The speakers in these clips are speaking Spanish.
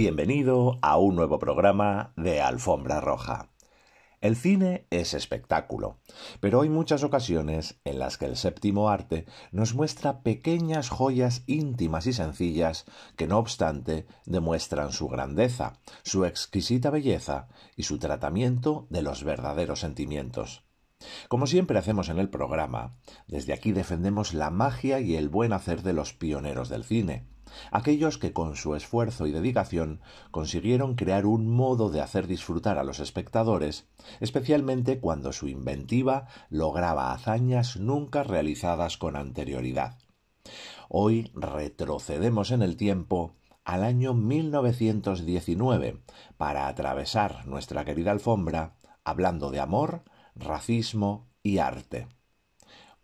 Bienvenido a un nuevo programa de Alfombra Roja. El cine es espectáculo, pero hay muchas ocasiones en las que el séptimo arte nos muestra pequeñas joyas íntimas y sencillas que no obstante demuestran su grandeza, su exquisita belleza y su tratamiento de los verdaderos sentimientos. Como siempre hacemos en el programa, desde aquí defendemos la magia y el buen hacer de los pioneros del cine, aquellos que con su esfuerzo y dedicación consiguieron crear un modo de hacer disfrutar a los espectadores, especialmente cuando su inventiva lograba hazañas nunca realizadas con anterioridad. Hoy retrocedemos en el tiempo al año 1919 para atravesar nuestra querida alfombra hablando de amor, racismo y arte.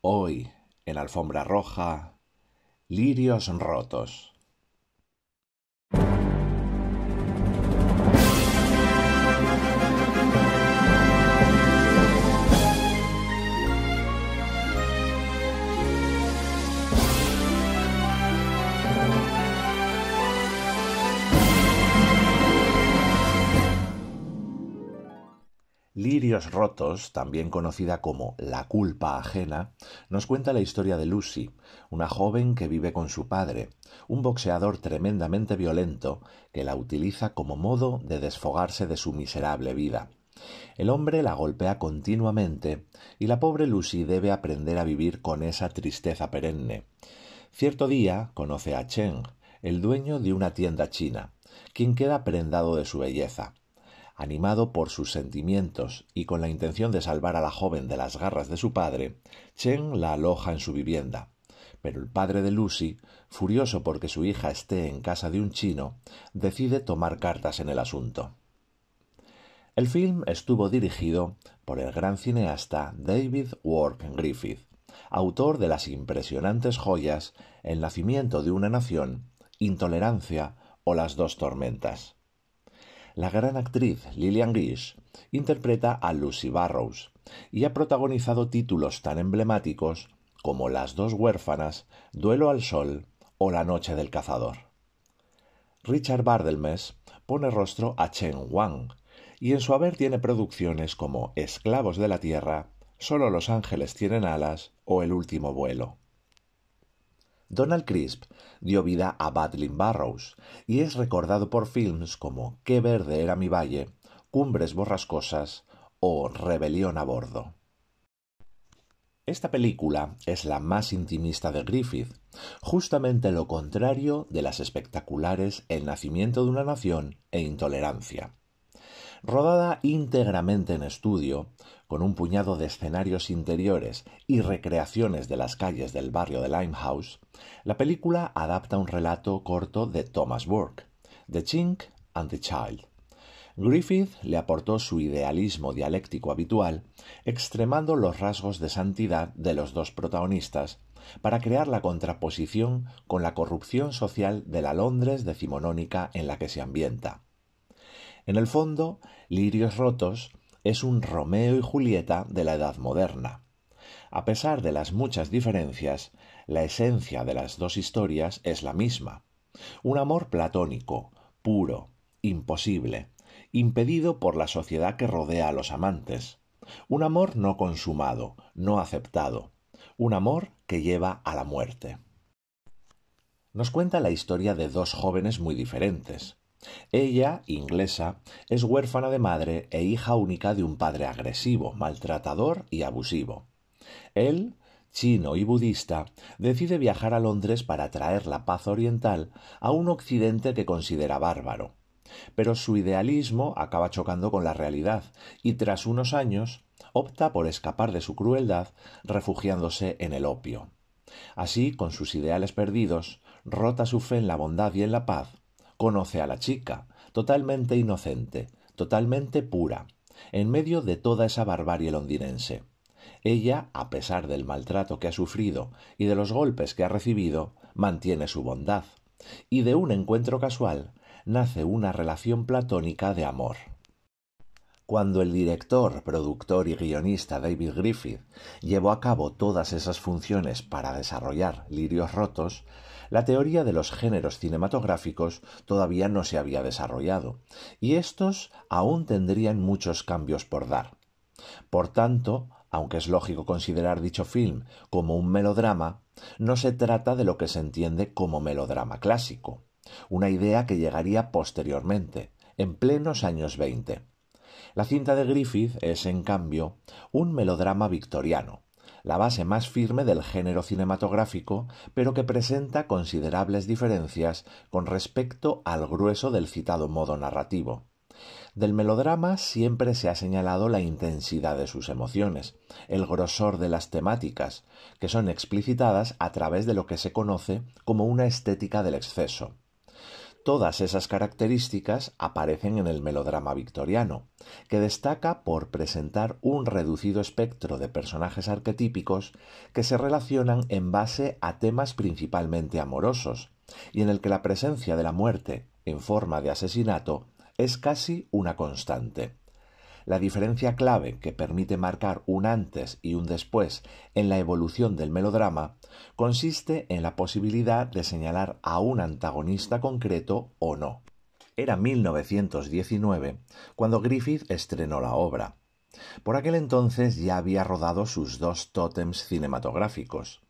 Hoy, en Alfombra Roja, Lirios rotos. Lirios rotos, también conocida como La culpa ajena, nos cuenta la historia de Lucy, una joven que vive con su padre, un boxeador tremendamente violento que la utiliza como modo de desfogarse de su miserable vida. El hombre la golpea continuamente y la pobre Lucy debe aprender a vivir con esa tristeza perenne. Cierto día conoce a Chen, el dueño de una tienda china, quien queda prendado de su belleza. Animado por sus sentimientos y con la intención de salvar a la joven de las garras de su padre, Chen la aloja en su vivienda. Pero el padre de Lucy, furioso porque su hija esté en casa de un chino, decide tomar cartas en el asunto. El film estuvo dirigido por el gran cineasta David Wark Griffith, autor de las impresionantes joyas El nacimiento de una nación, Intolerancia o Las dos tormentas. La gran actriz Lillian Gish interpreta a Lucy Barrows y ha protagonizado títulos tan emblemáticos como Las dos huérfanas, Duelo al sol o La noche del cazador. Richard Barthelmess pone rostro a Chen Wang y en su haber tiene producciones como Esclavos de la tierra, Solo los ángeles tienen alas o El último vuelo. Donald Crisp dio vida a Badlin Barrows y es recordado por films como Qué verde era mi valle, Cumbres borrascosas o Rebelión a bordo. Esta película es la más intimista de Griffith, justamente lo contrario de las espectaculares El nacimiento de una nación e Intolerancia. Rodada íntegramente en estudio, con un puñado de escenarios interiores y recreaciones de las calles del barrio de Limehouse, la película adapta un relato corto de Thomas Burke, The Chink and the Child. Griffith le aportó su idealismo dialéctico habitual, extremando los rasgos de santidad de los dos protagonistas, para crear la contraposición con la corrupción social de la Londres decimonónica en la que se ambienta. En el fondo, Lirios rotos es un Romeo y Julieta de la Edad moderna. A pesar de las muchas diferencias, la esencia de las dos historias es la misma. Un amor platónico, puro, imposible, impedido por la sociedad que rodea a los amantes. Un amor no consumado, no aceptado. Un amor que lleva a la muerte. Nos cuenta la historia de dos jóvenes muy diferentes. Ella, inglesa, es huérfana de madre e hija única de un padre agresivo, maltratador y abusivo. Él, chino y budista, decide viajar a Londres para traer la paz oriental a un occidente que considera bárbaro. Pero su idealismo acaba chocando con la realidad y tras unos años opta por escapar de su crueldad refugiándose en el opio. Así, con sus ideales perdidos, rota su fe en la bondad y en la paz, conoce a la chica, totalmente inocente, totalmente pura, en medio de toda esa barbarie londinense. Ella, a pesar del maltrato que ha sufrido y de los golpes que ha recibido, mantiene su bondad, y de un encuentro casual nace una relación platónica de amor. Cuando el director, productor y guionista David Griffith llevó a cabo todas esas funciones para desarrollar Lirios Rotos, la teoría de los géneros cinematográficos todavía no se había desarrollado, y estos aún tendrían muchos cambios por dar. Por tanto, aunque es lógico considerar dicho film como un melodrama, no se trata de lo que se entiende como melodrama clásico, una idea que llegaría posteriormente, en plenos años 20. La cinta de Griffith es, en cambio, un melodrama victoriano, la base más firme del género cinematográfico, pero que presenta considerables diferencias con respecto al grueso del citado modo narrativo. Del melodrama siempre se ha señalado la intensidad de sus emociones, el grosor de las temáticas, que son explicitadas a través de lo que se conoce como una estética del exceso. Todas esas características aparecen en el melodrama victoriano, que destaca por presentar un reducido espectro de personajes arquetípicos que se relacionan en base a temas principalmente amorosos, y en el que la presencia de la muerte, en forma de asesinato, es casi una constante. La diferencia clave que permite marcar un antes y un después en la evolución del melodrama consiste en la posibilidad de señalar a un antagonista concreto o no. Era 1919 cuando Griffith estrenó la obra. Por aquel entonces ya había rodado sus 2 tótems cinematográficos.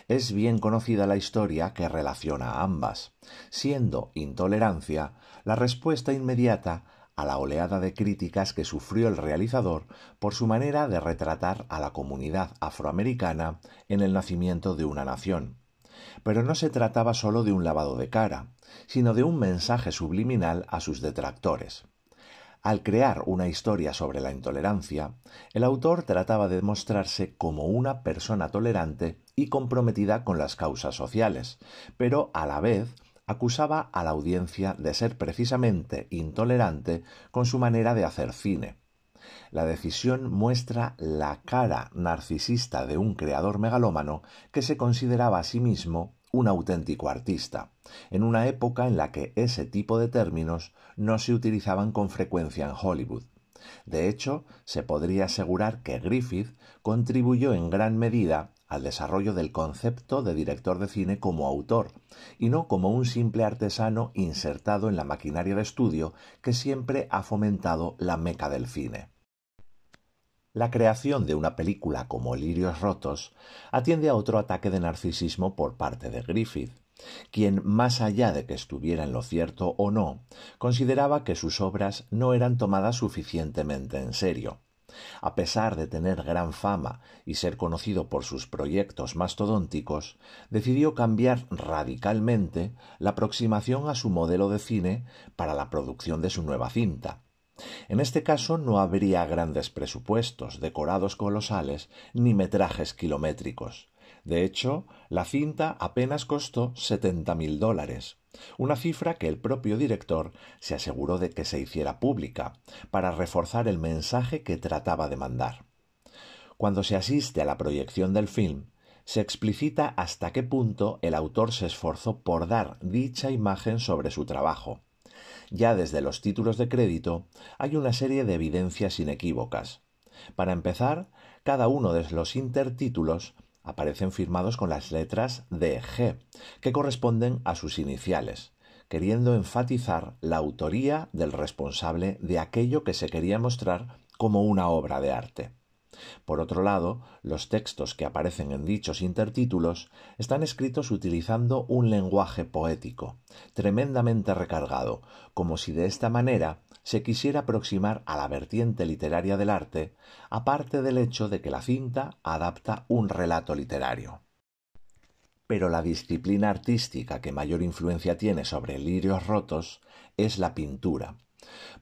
Es bien conocida la historia que relaciona ambas, siendo Intolerancia la respuesta inmediata a la oleada de críticas que sufrió el realizador por su manera de retratar a la comunidad afroamericana en el nacimiento de una nación. Pero no se trataba solo de un lavado de cara, sino de un mensaje subliminal a sus detractores. Al crear una historia sobre la intolerancia, el autor trataba de mostrarse como una persona tolerante y comprometida con las causas sociales, pero a la vez acusaba a la audiencia de ser precisamente intolerante con su manera de hacer cine. La decisión muestra la cara narcisista de un creador megalómano que se consideraba a sí mismo un auténtico artista, en una época en la que ese tipo de términos no se utilizaban con frecuencia en Hollywood. De hecho, se podría asegurar que Griffith contribuyó en gran medida al desarrollo del concepto de director de cine como autor, y no como un simple artesano insertado en la maquinaria de estudio que siempre ha fomentado la meca del cine. La creación de una película como Lirios Rotos atiende a otro ataque de narcisismo por parte de Griffith, quien, más allá de que estuviera en lo cierto o no, consideraba que sus obras no eran tomadas suficientemente en serio. A pesar de tener gran fama y ser conocido por sus proyectos mastodónticos, decidió cambiar radicalmente la aproximación a su modelo de cine para la producción de su nueva cinta. En este caso no habría grandes presupuestos, decorados colosales, ni metrajes kilométricos. De hecho, la cinta apenas costó $70.000, una cifra que el propio director se aseguró de que se hiciera pública, para reforzar el mensaje que trataba de mandar. Cuando se asiste a la proyección del film, se explicita hasta qué punto el autor se esforzó por dar dicha imagen sobre su trabajo. Ya desde los títulos de crédito hay una serie de evidencias inequívocas. Para empezar, cada uno de los intertítulos aparecen firmados con las letras DG, que corresponden a sus iniciales, queriendo enfatizar la autoría del responsable de aquello que se quería mostrar como una obra de arte. Por otro lado, los textos que aparecen en dichos intertítulos están escritos utilizando un lenguaje poético, tremendamente recargado, como si de esta manera se quisiera aproximar a la vertiente literaria del arte, aparte del hecho de que la cinta adapta un relato literario. Pero la disciplina artística que mayor influencia tiene sobre Lirios Rotos es la pintura.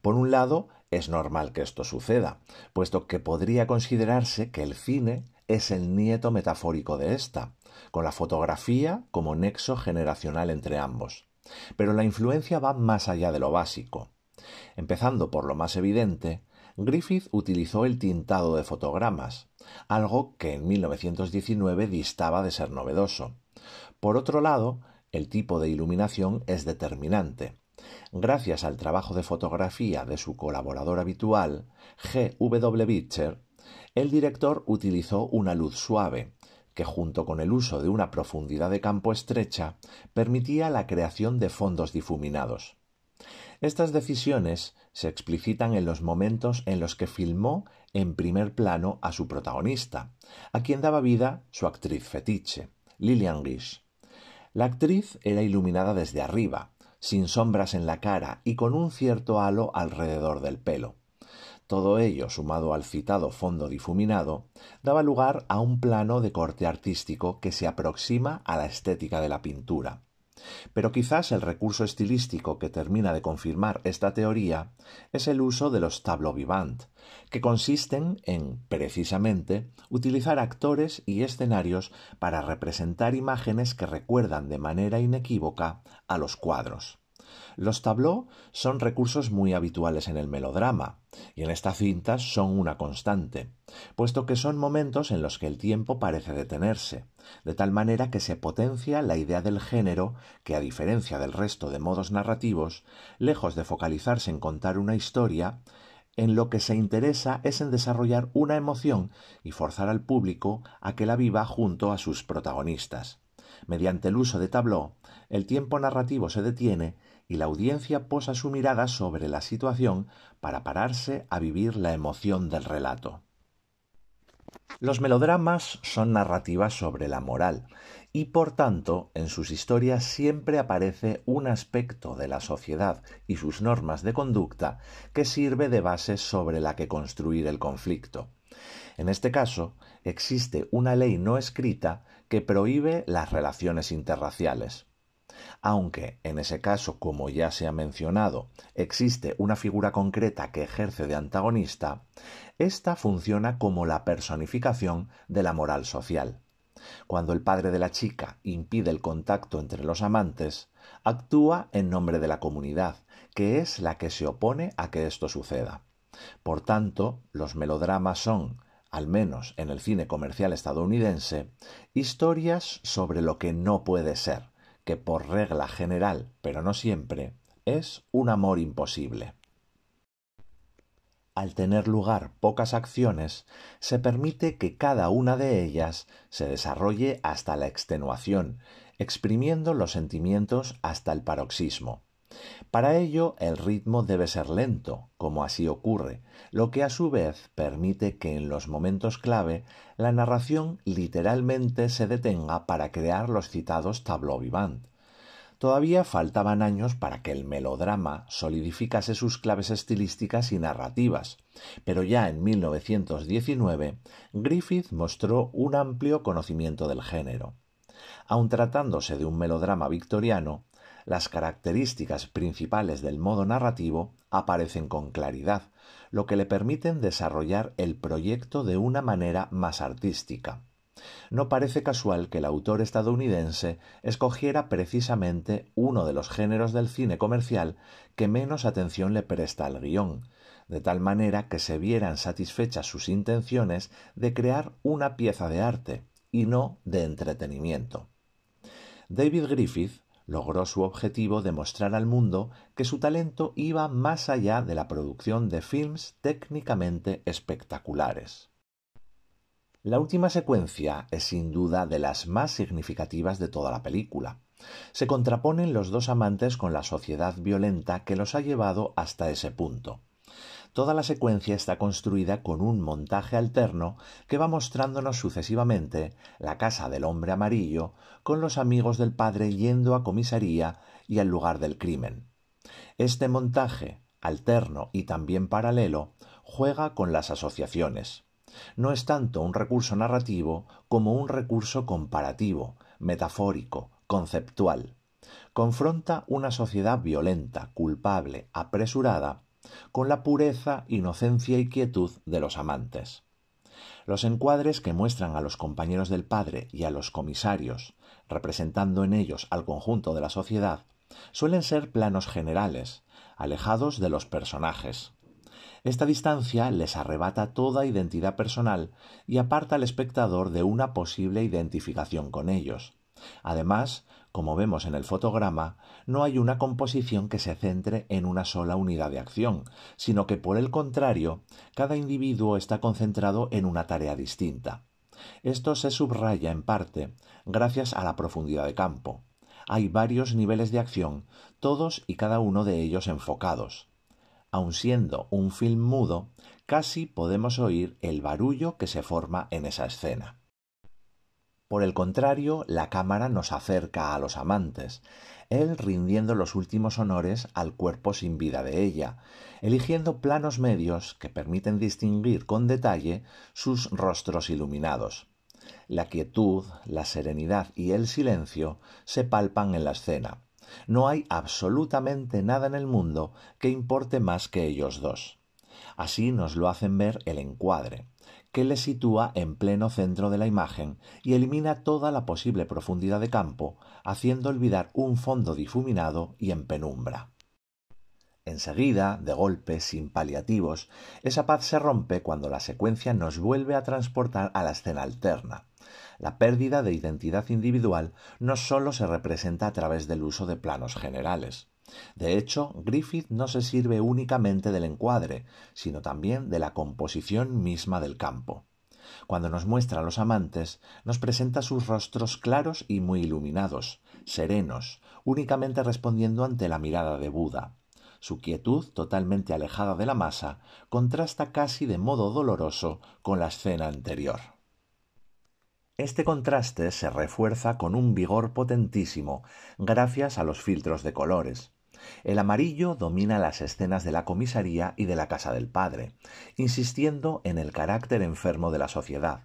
Por un lado, es normal que esto suceda, puesto que podría considerarse que el cine es el nieto metafórico de esta, con la fotografía como nexo generacional entre ambos. Pero la influencia va más allá de lo básico. Empezando por lo más evidente, Griffith utilizó el tintado de fotogramas, algo que en 1919 distaba de ser novedoso. Por otro lado, el tipo de iluminación es determinante. Gracias al trabajo de fotografía de su colaborador habitual, G. W. Beecher, el director utilizó una luz suave, que junto con el uso de una profundidad de campo estrecha, permitía la creación de fondos difuminados. Estas decisiones se explicitan en los momentos en los que filmó en primer plano a su protagonista, a quien daba vida su actriz fetiche, Lillian Gish. La actriz era iluminada desde arriba, sin sombras en la cara y con un cierto halo alrededor del pelo. Todo ello, sumado al citado fondo difuminado, daba lugar a un plano de corte artístico que se aproxima a la estética de la pintura. Pero quizás el recurso estilístico que termina de confirmar esta teoría es el uso de los tableaux vivants, que consisten en, precisamente, utilizar actores y escenarios para representar imágenes que recuerdan de manera inequívoca a los cuadros. Los tableaux son recursos muy habituales en el melodrama, y en estas cintas son una constante, puesto que son momentos en los que el tiempo parece detenerse, de tal manera que se potencia la idea del género que, a diferencia del resto de modos narrativos, lejos de focalizarse en contar una historia, en lo que se interesa es en desarrollar una emoción y forzar al público a que la viva junto a sus protagonistas. Mediante el uso de tableau, el tiempo narrativo se detiene y la audiencia posa su mirada sobre la situación para pararse a vivir la emoción del relato. Los melodramas son narrativas sobre la moral y, por tanto, en sus historias siempre aparece un aspecto de la sociedad y sus normas de conducta que sirve de base sobre la que construir el conflicto. En este caso, existe una ley no escrita que prohíbe las relaciones interraciales. Aunque, en ese caso, como ya se ha mencionado, existe una figura concreta que ejerce de antagonista, ésta funciona como la personificación de la moral social. Cuando el padre de la chica impide el contacto entre los amantes, actúa en nombre de la comunidad, que es la que se opone a que esto suceda. Por tanto, los melodramas son, al menos en el cine comercial estadounidense, historias sobre lo que no puede ser, que por regla general, pero no siempre, es un amor imposible. Al tener lugar pocas acciones, se permite que cada una de ellas se desarrolle hasta la extenuación, exprimiendo los sentimientos hasta el paroxismo. Para ello, el ritmo debe ser lento, como así ocurre, lo que a su vez permite que en los momentos clave la narración literalmente se detenga para crear los citados tableaux vivants. Todavía faltaban años para que el melodrama solidificase sus claves estilísticas y narrativas, pero ya en 1919 Griffith mostró un amplio conocimiento del género. Aun tratándose de un melodrama victoriano, las características principales del modo narrativo aparecen con claridad, lo que le permiten desarrollar el proyecto de una manera más artística. No parece casual que el autor estadounidense escogiera precisamente uno de los géneros del cine comercial que menos atención le presta al guión, de tal manera que se vieran satisfechas sus intenciones de crear una pieza de arte y no de entretenimiento. David Griffith logró su objetivo de mostrar al mundo que su talento iba más allá de la producción de films técnicamente espectaculares. La última secuencia es sin duda de las más significativas de toda la película. Se contraponen los dos amantes con la sociedad violenta que los ha llevado hasta ese punto. Toda la secuencia está construida con un montaje alterno que va mostrándonos sucesivamente la casa del hombre amarillo con los amigos del padre yendo a comisaría y al lugar del crimen. Este montaje, alterno y también paralelo, juega con las asociaciones. No es tanto un recurso narrativo como un recurso comparativo, metafórico, conceptual. Confronta una sociedad violenta, culpable, apresurada, con la pureza, inocencia y quietud de los amantes. Los encuadres que muestran a los compañeros del padre y a los comisarios, representando en ellos al conjunto de la sociedad, suelen ser planos generales, alejados de los personajes. Esta distancia les arrebata toda identidad personal y aparta al espectador de una posible identificación con ellos. Además, como vemos en el fotograma, no hay una composición que se centre en una sola unidad de acción, sino que por el contrario, cada individuo está concentrado en una tarea distinta. Esto se subraya en parte gracias a la profundidad de campo. Hay varios niveles de acción, todos y cada uno de ellos enfocados. Aun siendo un film mudo, casi podemos oír el barullo que se forma en esa escena. Por el contrario, la cámara nos acerca a los amantes, él rindiendo los últimos honores al cuerpo sin vida de ella, eligiendo planos medios que permiten distinguir con detalle sus rostros iluminados. La quietud, la serenidad y el silencio se palpan en la escena. No hay absolutamente nada en el mundo que importe más que ellos dos. Así nos lo hacen ver el encuadre, que le sitúa en pleno centro de la imagen y elimina toda la posible profundidad de campo, haciendo olvidar un fondo difuminado y en penumbra. Enseguida, de golpe, sin paliativos, esa paz se rompe cuando la secuencia nos vuelve a transportar a la escena alterna. La pérdida de identidad individual no sólo se representa a través del uso de planos generales. De hecho, Griffith no se sirve únicamente del encuadre, sino también de la composición misma del campo. Cuando nos muestra a los amantes, nos presenta sus rostros claros y muy iluminados, serenos, únicamente respondiendo ante la mirada de Buda. Su quietud, totalmente alejada de la masa, contrasta casi de modo doloroso con la escena anterior. Este contraste se refuerza con un vigor potentísimo gracias a los filtros de colores. El amarillo domina las escenas de la comisaría y de la casa del padre, insistiendo en el carácter enfermo de la sociedad,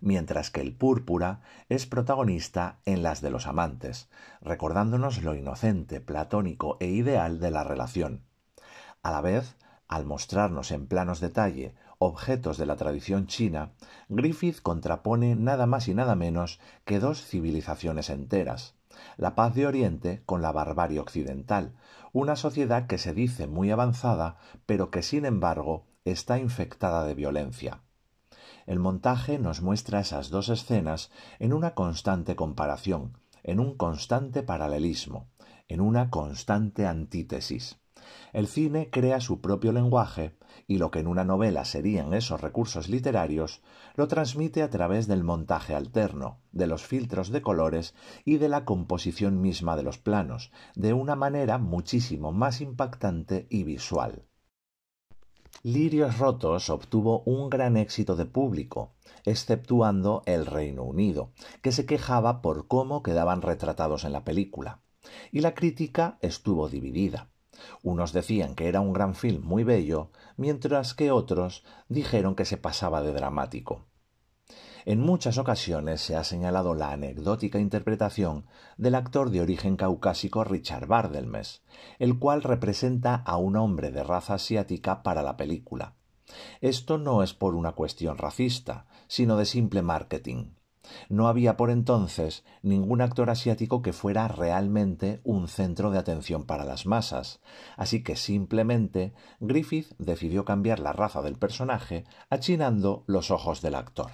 mientras que el púrpura es protagonista en las de los amantes, recordándonos lo inocente, platónico e ideal de la relación. A la vez, al mostrarnos en planos detalle objetos de la tradición china, Griffith contrapone nada más y nada menos que dos civilizaciones enteras, la paz de Oriente con la barbarie occidental, una sociedad que se dice muy avanzada, pero que sin embargo está infectada de violencia. El montaje nos muestra esas dos escenas en una constante comparación, en un constante paralelismo, en una constante antítesis. El cine crea su propio lenguaje y lo que en una novela serían esos recursos literarios, lo transmite a través del montaje alterno, de los filtros de colores y de la composición misma de los planos, de una manera muchísimo más impactante y visual. Lirios rotos obtuvo un gran éxito de público, exceptuando el Reino Unido, que se quejaba por cómo quedaban retratados en la película. Y la crítica estuvo dividida. Unos decían que era un gran film muy bello, mientras que otros dijeron que se pasaba de dramático. En muchas ocasiones se ha señalado la anecdótica interpretación del actor de origen caucásico Richard Barthelmess, el cual representa a un hombre de raza asiática para la película. Esto no es por una cuestión racista, sino de simple marketing. No había por entonces ningún actor asiático que fuera realmente un centro de atención para las masas, así que simplemente Griffith decidió cambiar la raza del personaje achinando los ojos del actor.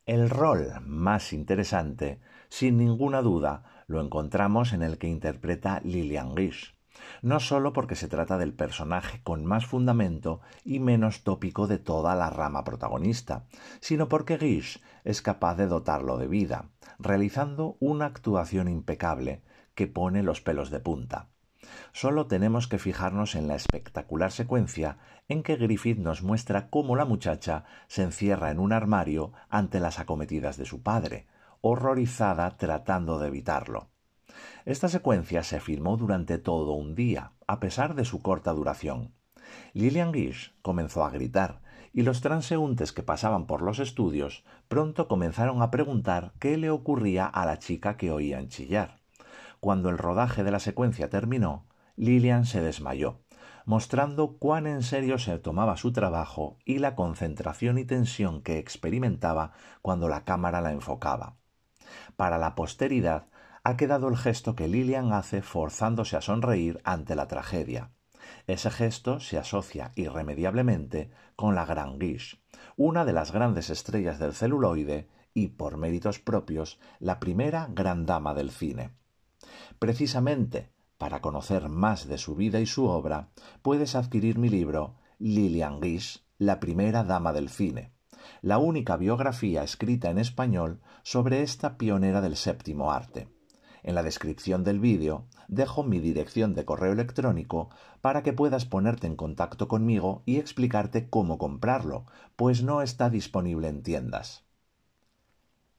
El rol más interesante, sin ninguna duda, lo encontramos en el que interpreta Lillian Gish, no solo porque se trata del personaje con más fundamento y menos tópico de toda la rama protagonista, sino porque Gish es capaz de dotarlo de vida, realizando una actuación impecable que pone los pelos de punta. Solo tenemos que fijarnos en la espectacular secuencia en que Griffith nos muestra cómo la muchacha se encierra en un armario ante las acometidas de su padre, horrorizada tratando de evitarlo. Esta secuencia se filmó durante todo un día, a pesar de su corta duración. Lillian Gish comenzó a gritar, y los transeúntes que pasaban por los estudios pronto comenzaron a preguntar qué le ocurría a la chica que oían chillar. Cuando el rodaje de la secuencia terminó, Lillian se desmayó, mostrando cuán en serio se tomaba su trabajo y la concentración y tensión que experimentaba cuando la cámara la enfocaba. Para la posteridad ha quedado el gesto que Lillian hace forzándose a sonreír ante la tragedia. Ese gesto se asocia irremediablemente con la gran Gish, una de las grandes estrellas del celuloide y, por méritos propios, la primera gran dama del cine. Precisamente, para conocer más de su vida y su obra, puedes adquirir mi libro Lillian Gish, la primera dama del cine, la única biografía escrita en español sobre esta pionera del séptimo arte. En la descripción del vídeo dejo mi dirección de correo electrónico para que puedas ponerte en contacto conmigo y explicarte cómo comprarlo, pues no está disponible en tiendas.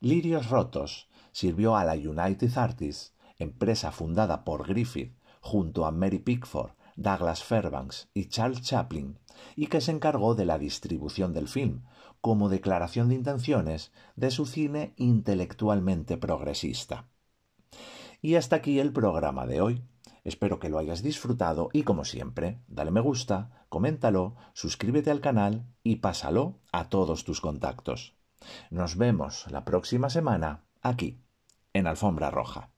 Lirios Rotos sirvió a la United Artists, empresa fundada por Griffith junto a Mary Pickford, Douglas Fairbanks y Charles Chaplin, y que se encargó de la distribución del film, como declaración de intenciones de su cine intelectualmente progresista. Y hasta aquí el programa de hoy. Espero que lo hayas disfrutado y, como siempre, dale me gusta, coméntalo, suscríbete al canal y pásalo a todos tus contactos. Nos vemos la próxima semana aquí, en Alfombra Roja.